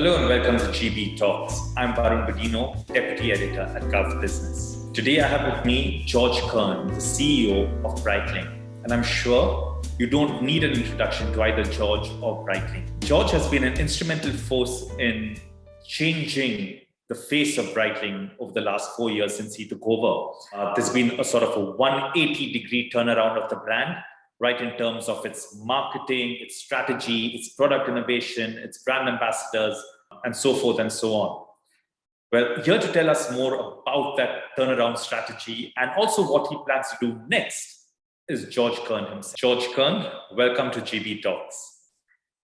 Hello and welcome to GB Talks. I'm Varun Badino, Deputy Editor at Gov Business. Today I have with me George Kern, the CEO of Breitling. And I'm sure you don't need an introduction to either George or Breitling. George has been an instrumental force in changing the face of Breitling over the last 4 years since he took over. There's been a sort of a 180-degree turnaround of the brand, right, in terms of its marketing, its strategy, its product innovation, its brand ambassadors, and so forth and so on. Well, here to tell us more about that turnaround strategy and also what he plans to do next is George Kern himself. George Kern, welcome to GB Talks.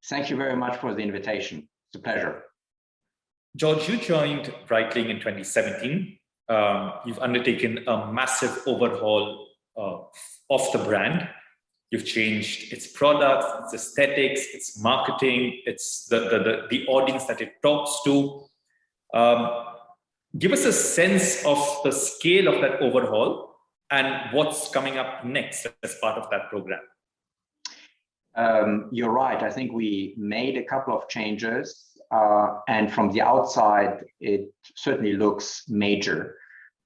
Thank you very much for the invitation. It's a pleasure. George, you joined Breitling in 2017. You've undertaken a massive overhaul of the brand. You've changed its products, its aesthetics, its marketing, its the audience that it talks to. Give us a sense of the scale of that overhaul and what's coming up next as part of that program. You're right. I think we made a couple of changes, and from the outside, it certainly looks major.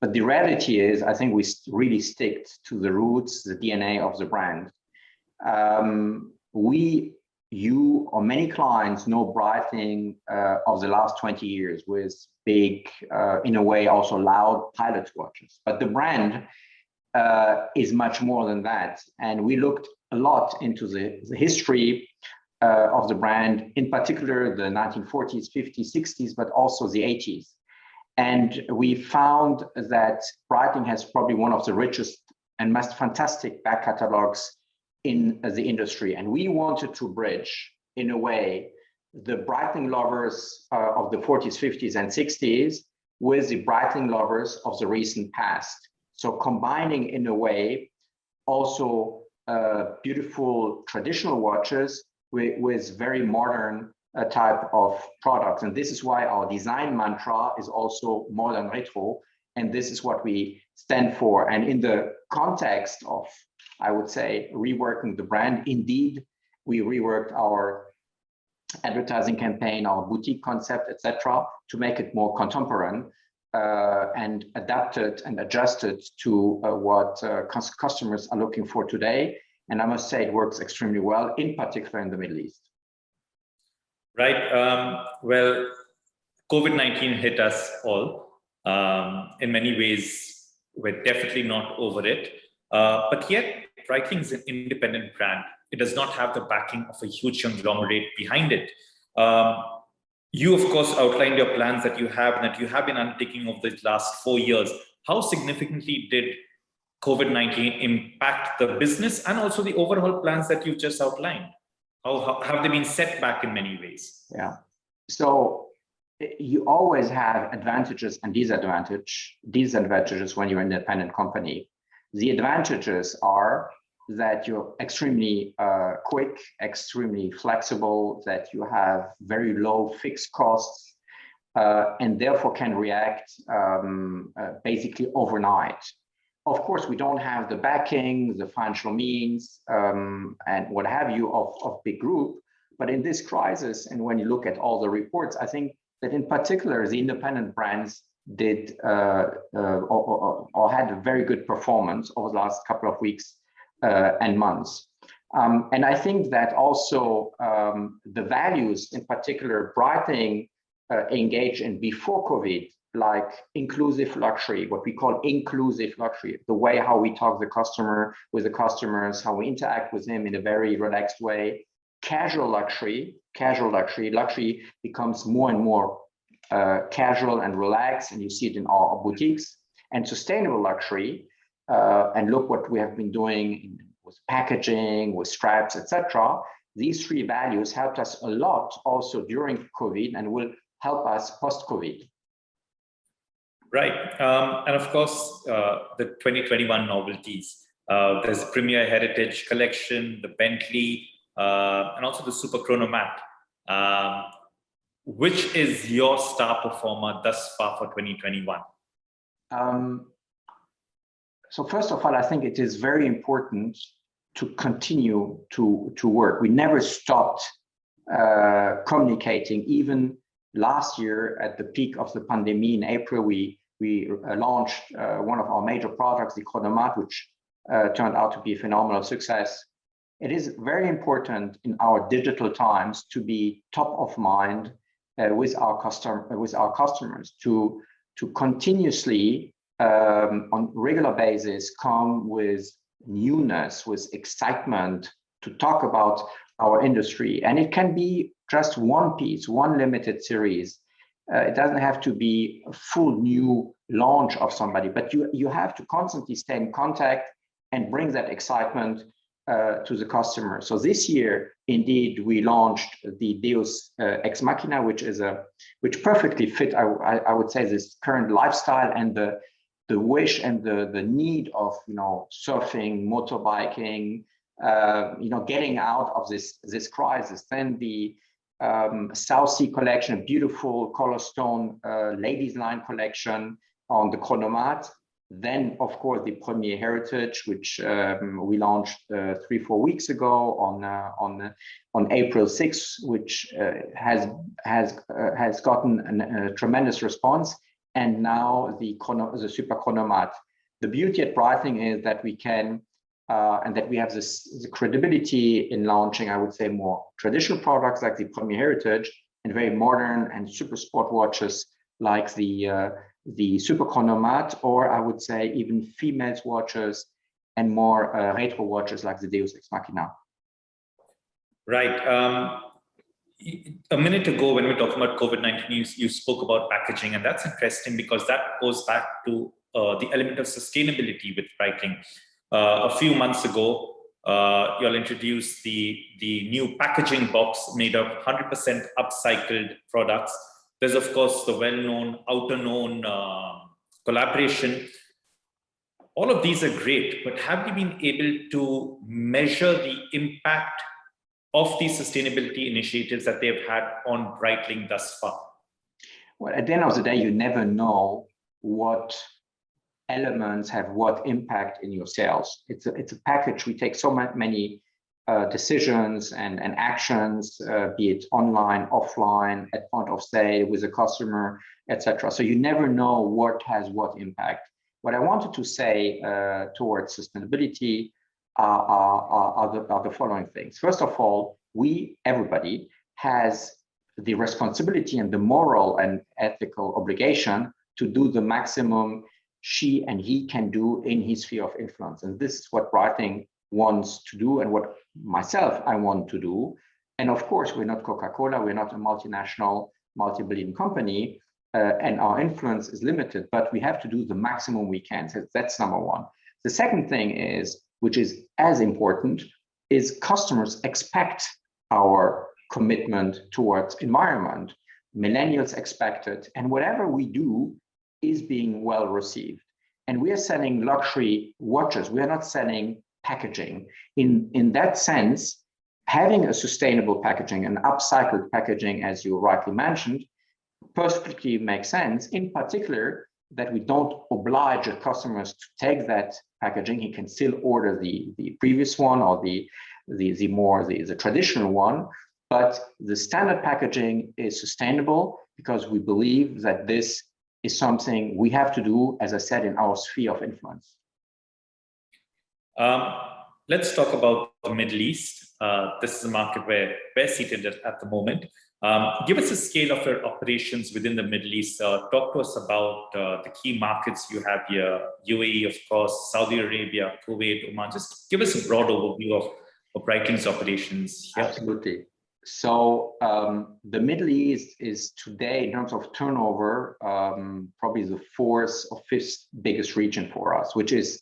But the reality is, I think we really stick to the roots, the DNA of the brand. You or many clients know Breitling of the last 20 years with big, in a way, also loud pilot watches. But the brand is much more than that. And we looked a lot into the history of the brand, in particular the 1940s, 50s, 60s, but also the 80s. And we found that Breitling has probably one of the richest and most fantastic back catalogs in the industry. And we wanted to bridge, in a way, the Breitling lovers of the 40s, 50s, and 60s with the Breitling lovers of the recent past. So combining, in a way, also beautiful traditional watches with very modern type of products. And this is why our design mantra is also modern retro. And this is what we stand for. And in the context of, I would say, reworking the brand, indeed, we reworked our advertising campaign, our boutique concept, etc., to make it more contemporary and adapted and adjusted to what customers are looking for today. And I must say it works extremely well, in particular in the Middle East. Right. Well, COVID-19 hit us all. In many ways, we're definitely not over it. But yet, Breitling is an independent brand. It does not have the backing of a huge conglomerate behind it. You, of course, outlined your plans that you have and that you have been undertaking over the last 4 years. How significantly did COVID-19 impact the business and also the overall plans that you've just outlined? How have they been set back in many ways? Yeah. So you always have advantages and disadvantages when you're an independent company. The advantages are that you're extremely quick, extremely flexible, that you have very low fixed costs, and therefore can react basically overnight. Of course, we don't have the backing, the financial means, and what have you of big group. But in this crisis, and when you look at all the reports, I think that in particular, the independent brands did or had a very good performance over the last couple of weeks and months. And I think that also the values, in particular, Breitling engaged in before COVID, like inclusive luxury, what we call inclusive luxury, the way how we talk with the customers, how we interact with them in a very relaxed way. Casual luxury becomes more and more casual and relaxed, and you see it in our boutiques. And sustainable luxury, and look what we have been doing with packaging, with straps, etc. These three values helped us a lot also during COVID and will help us post-COVID. Right. And of course, the 2021 novelties. There's Premier Heritage Collection, the Bentley, and also the Super Chronomat. Which is your star performer thus far for 2021? So first of all, I think it is very important to continue to work. We never stopped communicating, even last year at the peak of the pandemic in April, we launched one of our major products, the Chronomat, which turned out to be a phenomenal success. It is very important in our digital times to be top of mind with our customers to continuously on regular basis come with newness, with excitement to talk about our industry. And it can be just one piece, one limited series. It doesn't have to be a full new launch of somebody, but you have to constantly stay in contact and bring that excitement to the customer. So this year, indeed, we launched the Deus Ex Machina, which perfectly fit, I would say, this current lifestyle and the wish and the need of surfing, motorbiking, getting out of this crisis. Then the South Sea collection, a beautiful Colorstone ladies line collection on the Chronomat. Then, of course, the Premier Heritage, which we launched 3-4 weeks ago on April 6th, which has gotten a tremendous response. And now the Super Chronomat. The beauty at Breitling is that we can and that we have the credibility in launching, I would say, more traditional products like the Premier Heritage, and very modern and super sport watches like the Super Chronomat, or I would say even females watches and more retro watches like the Deus Ex Machina. Right. A minute ago, when we were talking about COVID-19, you spoke about packaging, and that's interesting because that goes back to the element of sustainability with Breitling. A few months ago, you all introduced the new packaging box made of 100% upcycled products. There's, of course, the well-known, outer-known collaboration. All of these are great, but have you been able to measure the impact of these sustainability initiatives that they've had on Breitling thus far? Well, at the end of the day, you never know what elements have what impact in your sales. It's a package. We take so many decisions and actions, be it online, offline, at point of sale, with a customer, etc. So you never know what has what impact. What I wanted to say towards sustainability are the following things. First of all, everybody has the responsibility and the moral and ethical obligation to do the maximum she and he can do in his sphere of influence. And this is what Breitling wants to do and what myself I want to do. And of course, we're not Coca-Cola, we're not a multinational, multi-billion company, and our influence is limited, but we have to do the maximum we can. So that's number one. The second thing is, which is as important, is customers expect our commitment towards environment. Millennials expect it, and whatever we do is being well received. And we are selling luxury watches. We are not selling packaging. In that sense, having a sustainable packaging and upcycled packaging, as you rightly mentioned, perfectly makes sense. In particular, that we don't oblige the customers to take that packaging. He can still order the previous one or the traditional one, but the standard packaging is sustainable because we believe that this is something we have to do, as I said, in our sphere of influence. Let's talk about the Middle East. This is a market where we're seated at the moment. Give us a scale of your operations within the Middle East. Talk to us about the key markets you have here: UAE, of course, Saudi Arabia, Kuwait, Oman. Just give us a broad overview of Breitling's operations here. Absolutely. So the Middle East is today, in terms of turnover, probably the fourth or fifth biggest region for us, which is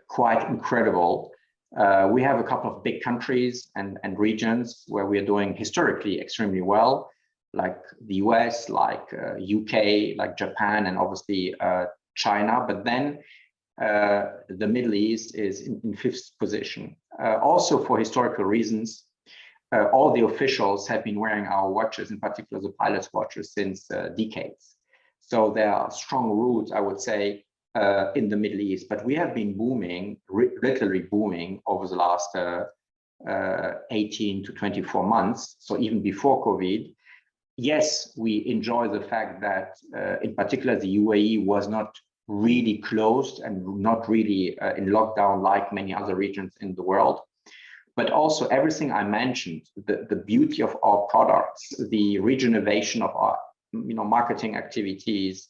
quite incredible. We have a couple of big countries and regions where we are doing historically extremely well, like the US, like UK, like Japan, and obviously China. But then the Middle East is in fifth position. Also for historical reasons, all the officials have been wearing our watches, in particular the pilots' watches, since decades. So there are strong roots, I would say, in the Middle East. But we have been booming, literally booming, over the last 18 to 24 months. So even before COVID, yes, we enjoy the fact that, in particular, the UAE was not really closed and not really in lockdown like many other regions in the world. But also everything I mentioned, the beauty of our products, the regeneration of our marketing activities,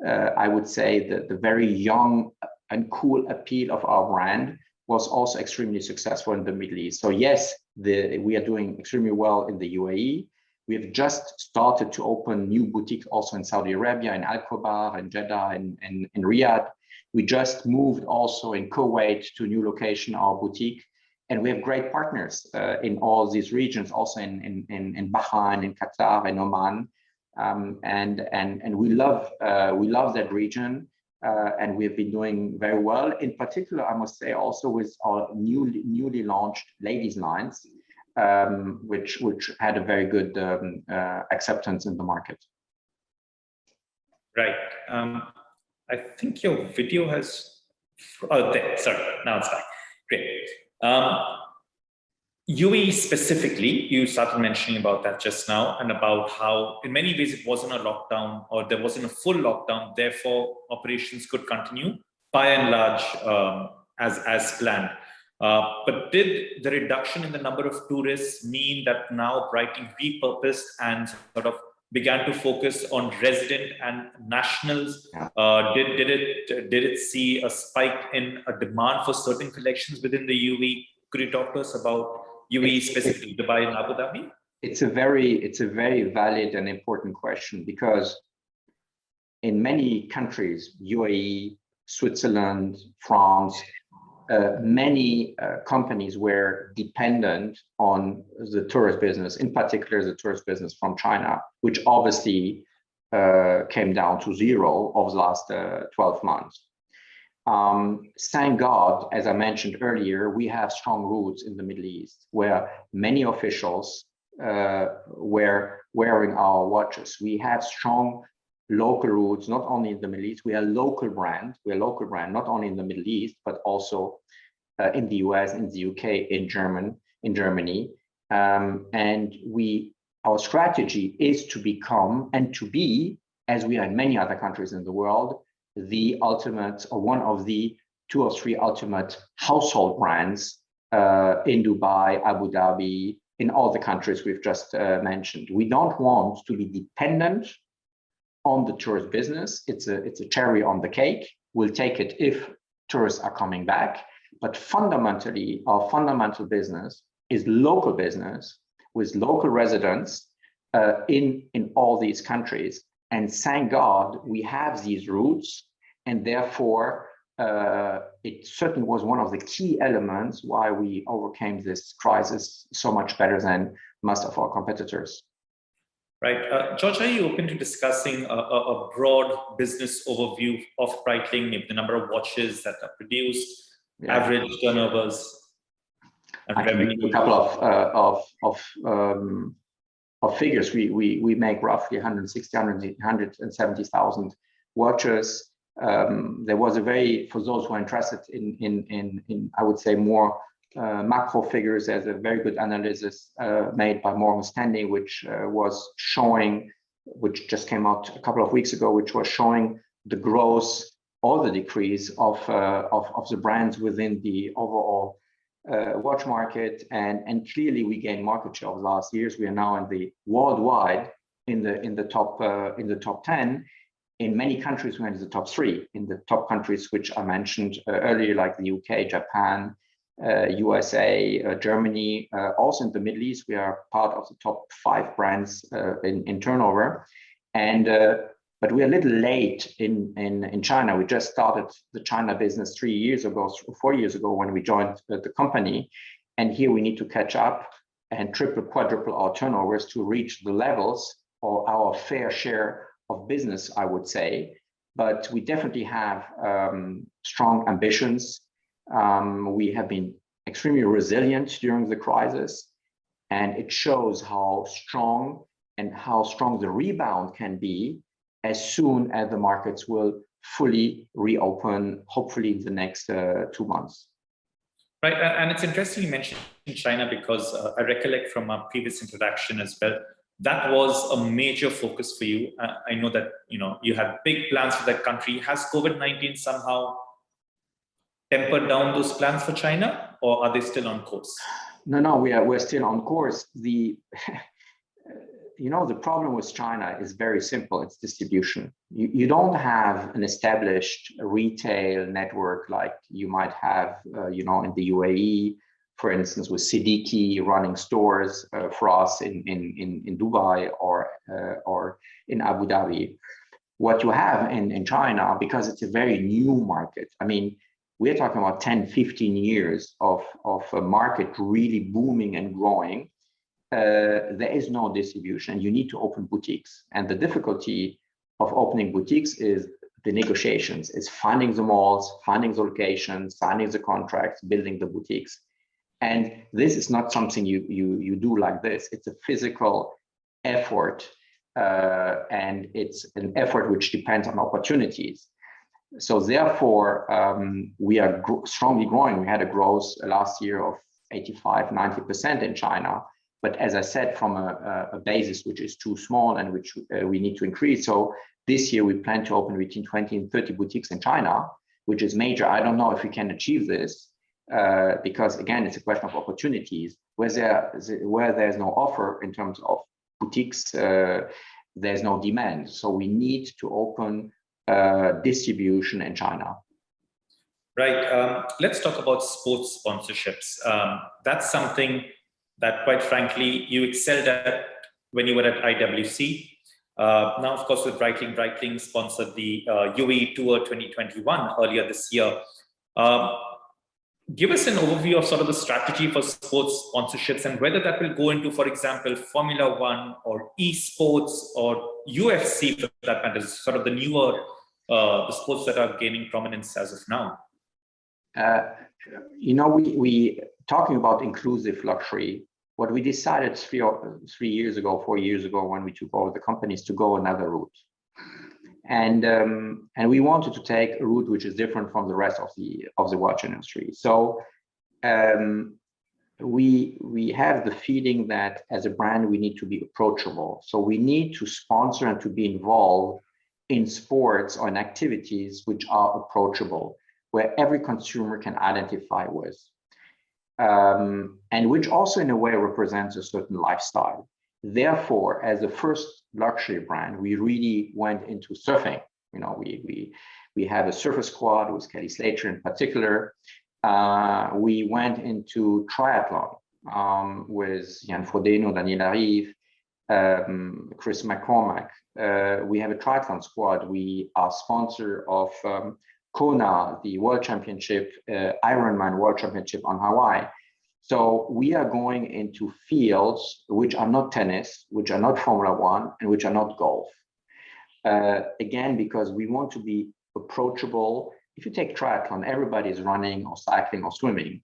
I would say that the very young and cool appeal of our brand was also extremely successful in the Middle East. So yes, we are doing extremely well in the UAE. We have just started to open new boutiques also in Saudi Arabia, in Al Khobar, in Jeddah, in Riyadh. We just moved also in Kuwait to a new location, our boutique. And we have great partners in all these regions, also in Bahrain, in Qatar, in Oman. And we love that region. And we've been doing very well. In particular, I must say also with our newly launched ladies lines, which had a very good acceptance in the market. Right. I think your video has, oh, there, sorry, now it's back. Great. UAE specifically, you started mentioning about that just now, and about how in many ways it wasn't a lockdown, or there wasn't a full lockdown, therefore operations could continue by and large as planned. But did the reduction in the number of tourists mean that now Breitling repurposed and sort of began to focus on resident and nationals? Did it see a spike in a demand for certain collections within the UAE? Could you talk to us about UAE, specifically Dubai and Abu Dhabi? It's a very valid and important question, because in many countries, UAE, Switzerland, France, many companies were dependent on the tourist business, in particular the tourist business from China, which obviously came down to zero over the last 12 months. Thank God, as I mentioned earlier, we have strong roots in the Middle East, where many officials were wearing our watches. We have strong local roots, not only in the Middle East. We are a local brand. We're a local brand, not only in the Middle East, but also in the US, in the UK, in Germany. And our strategy is to become and to be, as we are in many other countries in the world, the ultimate, or one of the 2 or 3 ultimate household brands in Dubai, Abu Dhabi, in all the countries we've just mentioned. We don't want to be dependent on the tourist business. It's a cherry on the cake. We'll take it if tourists are coming back. But fundamentally, our fundamental business is local business with local residents in all these countries. And thank God we have these roots, and therefore it certainly was one of the key elements why we overcame this crisis so much better than most of our competitors. Right. George, are you open to discussing a broad business overview of Breitling, maybe the number of watches that are produced, average turnovers, and revenue? A couple of figures. We make roughly 170,000 watches. There was for those who are interested in I would say more macro figures, there's a very good analysis made by Morgan Stanley, which just came out a couple of weeks ago, which was showing the growth or the decrease of the brands within the overall watch market, and clearly we gained market share over the last years. We are now in the worldwide in the top 10. In many countries, we're in the top 3. In the top countries which I mentioned earlier, like the UK, Japan, USA, Germany, also in the Middle East, we are part of the top 5 brands in turnover. But we're a little late in China. We just started the China business 4 years ago when we joined the company. And here we need to catch up and triple, quadruple our turnovers to reach the levels or our fair share of business, I would say. But we definitely have strong ambitions. We have been extremely resilient during the crisis, and it shows how strong the rebound can be as soon as the markets will fully reopen, hopefully in the next 2 months. Right, and it's interesting you mentioned China, because I recollect from our previous interaction as well, that was a major focus for you. I know that you had big plans for that country. Has COVID-19 somehow tempered down those plans for China, or are they still on course? No, we're still on course. The problem with China is very simple. It's distribution. You don't have an established retail network like you might have, in the UAE, for instance, with Siddiqui running stores for us in Dubai or in Abu Dhabi. What you have in China, because it's a very new market, I mean, we're talking about 10, 15 years of a market really booming and growing. There is no distribution. You need to open boutiques. And the difficulty of opening boutiques is the negotiations, is finding the malls, finding the locations, signing the contracts, building the boutiques. And this is not something you do like this. It's a physical effort, and it's an effort which depends on opportunities. So therefore, we are strongly growing. We had a growth last year of 85, 90% in China. But as I said, from a basis which is too small and which we need to increase. So this year we plan to open between 20 and 30 boutiques in China, which is major. I don't know if we can achieve this because again, it's a question of opportunities. Where there's no offer in terms of boutiques, there's no demand. So we need to open distribution in China. Right. Let's talk about sports sponsorships. That's something that, quite frankly, you excelled at when you were at IWC. Now, of course, with Breitling sponsored the UAE Tour 2021 earlier this year. Give us an overview of sort of the strategy for sports sponsorships and whether that will go into, for example, Formula One or Esports or UFC, for that matter, sort of the newer the sports that are gaining prominence as of now. We talking about inclusive luxury. What we decided 4 years ago when we took over the company is to go another route, and we wanted to take a route which is different from the rest of the watch industry. So we have the feeling that as a brand we need to be approachable. So we need to sponsor and to be involved in sports or in activities which are approachable, where every consumer can identify with. And which also in a way represents a certain lifestyle. Therefore, as the first luxury brand, we really went into surfing. We have a surfer squad with Kelly Slater in particular. We went into triathlon with Jan Frodeno, Daniel Arief, Chris McCormack. We have a triathlon squad. We are sponsor of Kona, the World Championship, Ironman World Championship on Hawaii. So we are going into fields which are not tennis, which are not Formula One, and which are not golf. Again, because we want to be approachable. If you take triathlon, everybody is running or cycling or swimming.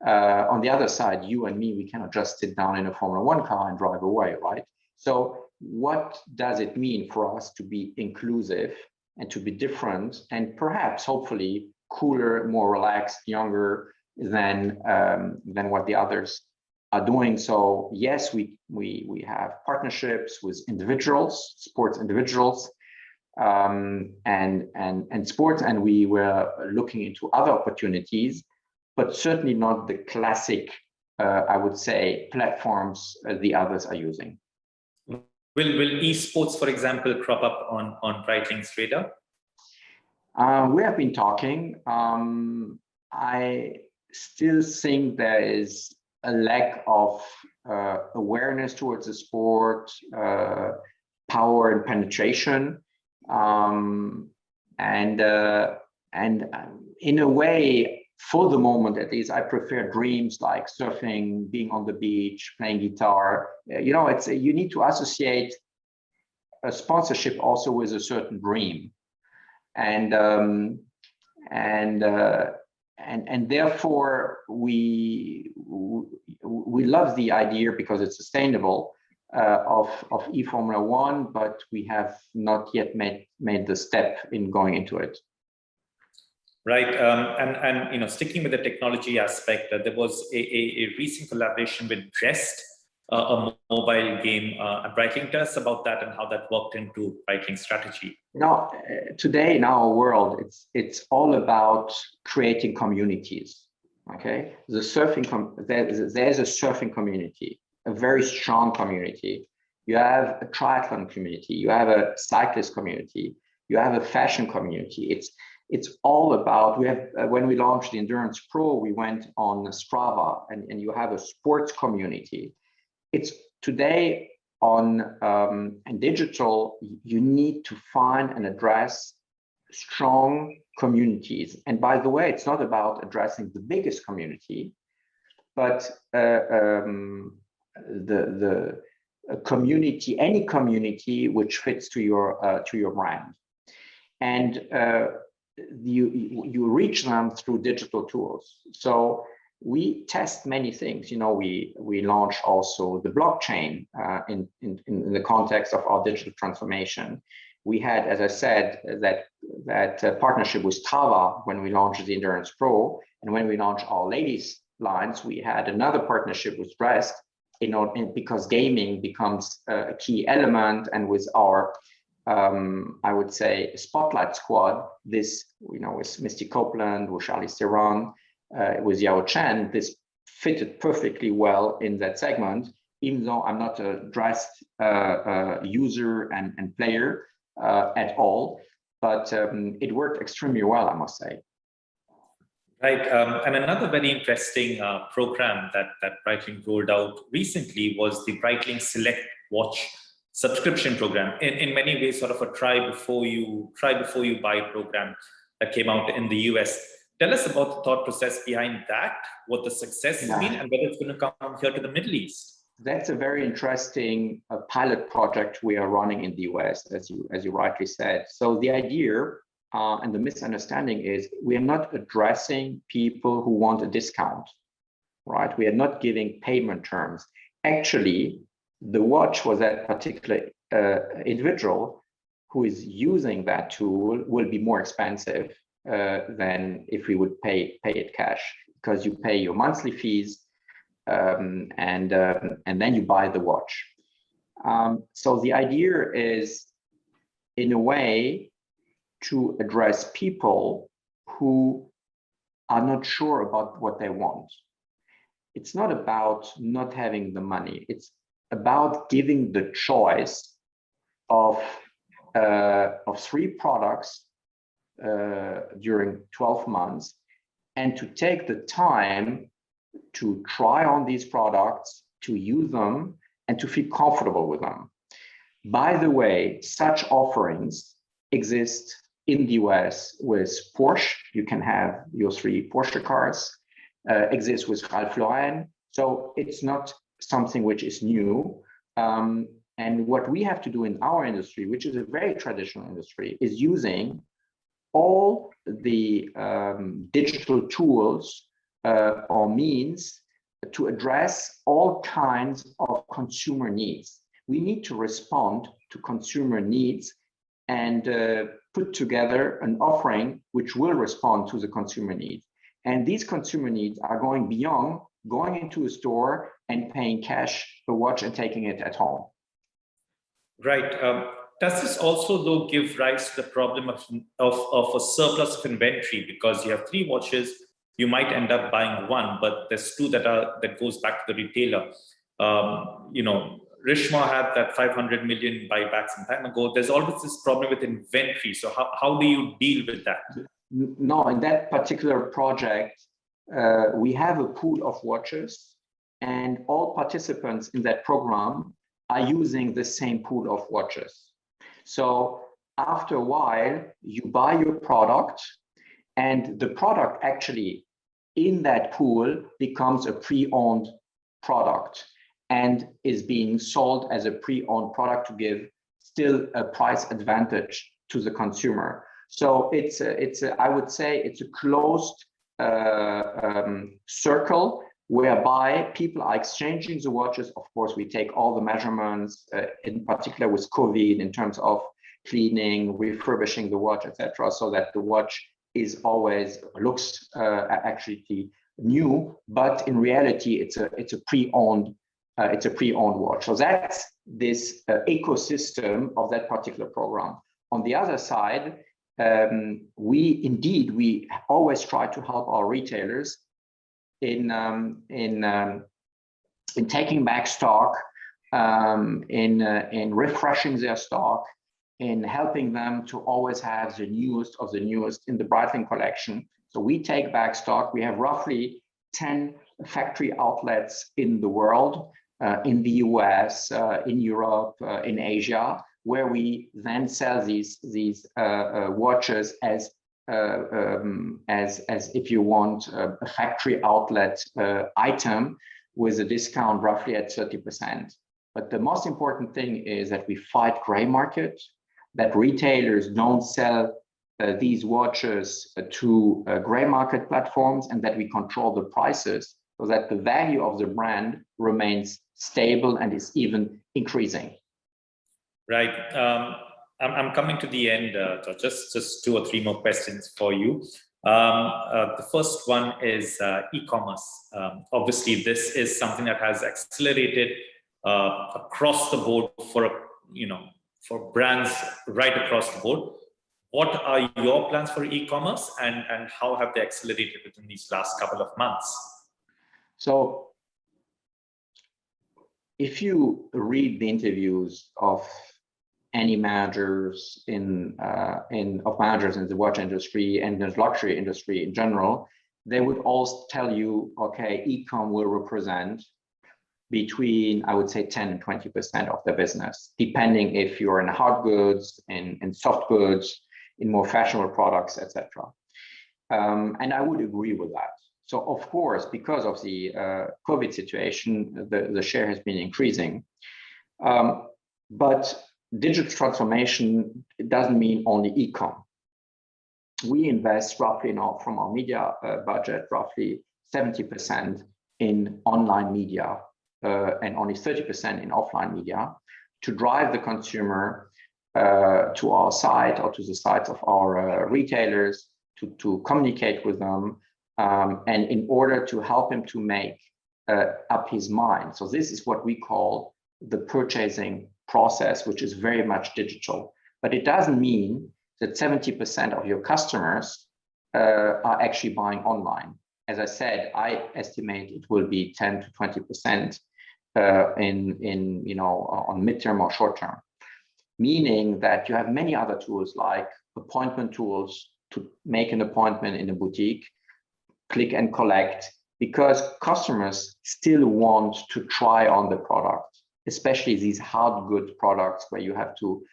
On the other side, you and me, we cannot just sit down in a Formula One car and drive away, right? So what does it mean for us to be inclusive and to be different and perhaps hopefully cooler, more relaxed, younger than what the others are doing? So yes, we have partnerships with individuals, sports individuals, and sports, and we were looking into other opportunities, but certainly not the classic, I would say, platforms the others are using. Will esports, for example, crop up on Breitling's radar? We have been talking. I still think there is a lack of awareness towards the sport, power and penetration, and in a way, for the moment at least, I prefer dreams like surfing, being on the beach, playing guitar. You need to associate a sponsorship also with a certain dream, and therefore we love the idea because it's sustainable of eFormula One, but we have not yet made the step in going into it. Right, and sticking with the technology aspect, there was a recent collaboration with Drest, a mobile game at Breitling. Tell us about that and how that worked into Breitling's strategy. Now, today in our world, it's all about creating communities. Okay, there's a surfing community, a very strong community. You have a triathlon community. You have a cyclist community. You have a fashion community. It's all about. We have when we launched the Endurance Pro, we went on Strava, and you have a sports community. It's today on and digital. You need to find and address strong communities. And by the way, it's not about addressing the biggest community, but the community, any community which fits to your brand, and you reach them through digital tools. So we test many things. You know, we launch also the blockchain in the context of our digital transformation. We had, as I said, that partnership with Strava when we launched the Endurance Pro, and when we launched our ladies lines, we had another partnership with Rest, because gaming becomes a key element, and with our I would say Spotlight Squad, this, you know, with Misty Copeland, with Charlize Theron, with Yao Chen, this fitted perfectly well in that segment, even though I'm not a dressed user and player at all, but it worked extremely well, I must say. Right, and another very interesting program that Breitling rolled out recently was the Breitling Select Watch subscription program. In many ways, sort of a try before you buy program that came out in the US. Tell us about the thought process behind that, what the success has been, and whether it's going to come here to the Middle East. That's a very interesting pilot project we are running in the US, as you rightly said. So the idea and the misunderstanding is we are not addressing people who want a discount, right? We are not giving payment terms. Actually, the watch for that particular individual who is using that tool will be more expensive than if we would pay it cash, because you pay your monthly fees and then you buy the watch. So the idea is, in a way, to address people who are not sure about what they want. It's not about not having the money. It's about giving the choice of 3 products during 12 months, and to take the time to try on these products, to use them, and to feel comfortable with them. By the way, such offerings exist in the US with Porsche. You can have your 3 Porsche cars, exists with Ralph Lauren. So it's not something which is new. And what we have to do in our industry, which is a very traditional industry, is using all the digital tools or means to address all kinds of consumer needs. We need to respond to consumer needs and put together an offering which will respond to the consumer needs. And these consumer needs are going beyond going into a store and paying cash for a watch and taking it at home. Right. Does this also, though, give rise to the problem of a surplus of inventory? Because you have 3 watches, you might end up buying 1, but there's 2 that goes back to the retailer. You know, Richemont had that 500 million buyback some time ago. There's always this problem with inventory. So how do you deal with that? No, in that particular project, we have a pool of watches, and all participants in that program are using the same pool of watches. So after a while, you buy your product, and the product actually in that pool becomes a pre-owned product and is being sold as a pre-owned product to give still a price advantage to the consumer. So I would say it's a closed circle whereby people are exchanging the watches. Of course, we take all the measurements, in particular with COVID, in terms of cleaning, refurbishing the watch, etc., so that the watch is always looks actually new, but in reality, it's a pre-owned it's a pre-owned watch. So that's this ecosystem of that particular program. On the other side, we always try to help our retailers in taking back stock, in refreshing their stock, in helping them to always have the newest of the newest in the Breitling collection. So we take back stock. We have roughly 10 factory outlets in the world, in the US, in Europe, in Asia, where we then sell these watches as if you want a factory outlet item with a discount roughly at 30%. But the most important thing is that we fight gray market, that retailers don't sell these watches to gray market platforms, and that we control the prices so that the value of the brand remains stable and is even increasing. Right. I'm coming to the end. Just 2 or 3 more questions for you. The first one is e-commerce. Obviously, this is something that has accelerated across the board for brands right across the board. What are your plans for e-commerce, and how have they accelerated within these last couple of months? So, if you read the interviews of any managers of managers in the watch industry and the luxury industry in general, they would all tell you, okay, e-com will represent between, I would say, 10 and 20% of the business, depending if you're in hard goods, in soft goods, in more fashionable products, etc. And I would agree with that. So of course, because of the COVID situation, the share has been increasing. But digital transformation, it doesn't mean only e-com. We invest roughly now from our media budget, roughly 70% in online media and only 30% in offline media to drive the consumer to our site or to the sites of our retailers, to communicate with them, and in order to help him to make up his mind. So this is what we call the purchasing process, which is very much digital. But it doesn't mean that 70% of your customers are actually buying online. As I said, I estimate it will be 10 to 20% on midterm or short term. Meaning that you have many other tools like appointment tools to make an appointment in a boutique, click and collect, because customers still want to try on the product, especially these hard good products where you have to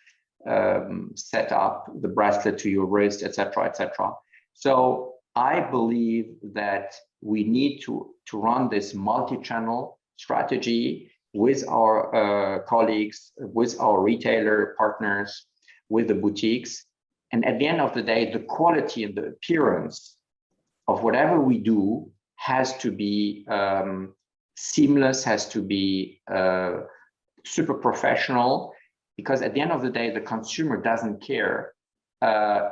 set up the bracelet to your wrist, etc., etc. So I believe that we need to run this multi-channel strategy with our colleagues, with our retailer partners, with the boutiques. And at the end of the day, the quality and the appearance of whatever we do has to be seamless, has to be super professional, because at the end of the day, the consumer doesn't care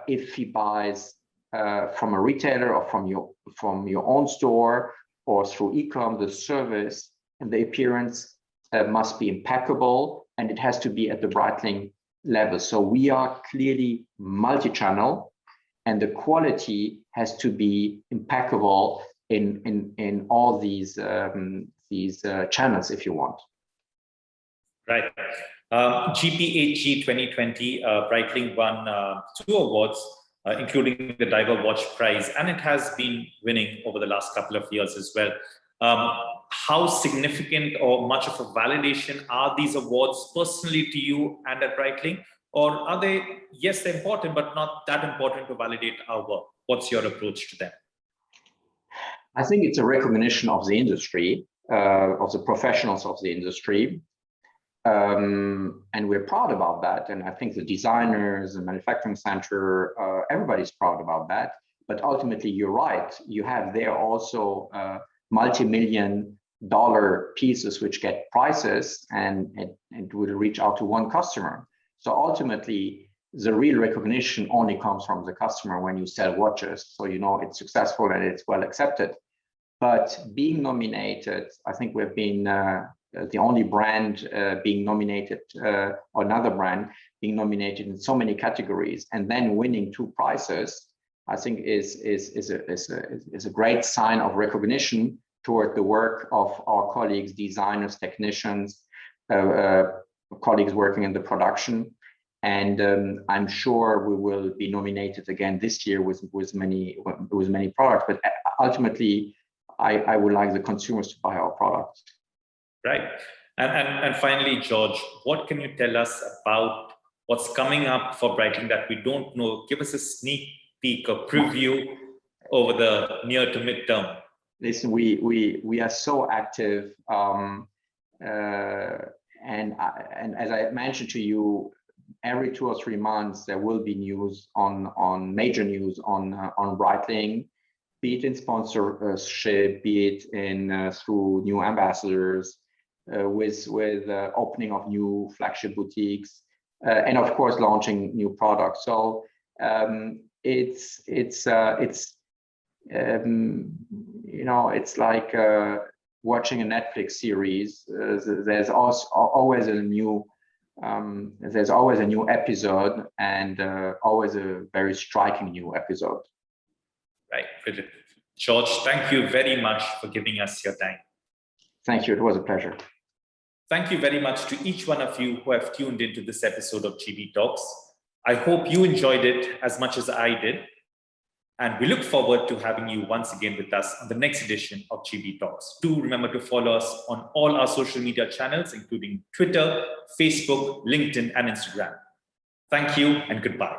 if he buys from a retailer or from your own store or through e-com. The service and the appearance must be impeccable, and it has to be at the Breitling level. So we are clearly multi-channel, and the quality has to be impeccable in all these channels, if you want. Right. GPHG 2020, Breitling won 2 awards, including the Diver Watch Prize, and it has been winning over the last couple of years as well. How significant or much of a validation are these awards personally to you and at Breitling? Or are they, yes, they're important, but not that important to validate our work? What's your approach to them? I think it's a recognition of the industry, of the professionals of the industry. And we're proud about that. And I think the designers, the manufacturing center, everybody's proud about that. But ultimately, you're right. You have there also multi-million-dollar pieces which get prices, and it will reach out to one customer. So ultimately, the real recognition only comes from the customer when you sell watches. So you know it's successful and it's well accepted. But being nominated, I think we've been the only brand being nominated, or another brand being nominated in so many categories, and then winning 2 prizes, I think is a great sign of recognition toward the work of our colleagues, designers, technicians, colleagues working in the production. And I'm sure we will be nominated again this year with many products. But ultimately, I would like the consumers to buy our products. Right. And finally, George, what can you tell us about what's coming up for Breitling that we don't know? Give us a sneak peek or preview over the near to midterm. Listen, we are so active, and as I mentioned to you, every 2 or 3 months there will be news on major news on Breitling, be it in sponsorship, be it in through new ambassadors, with opening of new flagship boutiques, and of course launching new products. So it's like watching a Netflix series. There's always a new episode, and always a very striking new episode. Right, brilliant. George, thank you very much for giving us your time. Thank you. It was a pleasure. Thank you very much to each one of you who have tuned into this episode of GB Talks. I hope you enjoyed it as much as I did. And we look forward to having you once again with us on the next edition of GB Talks. Do remember to follow us on all our social media channels, including Twitter, Facebook, LinkedIn, and Instagram. Thank you and goodbye.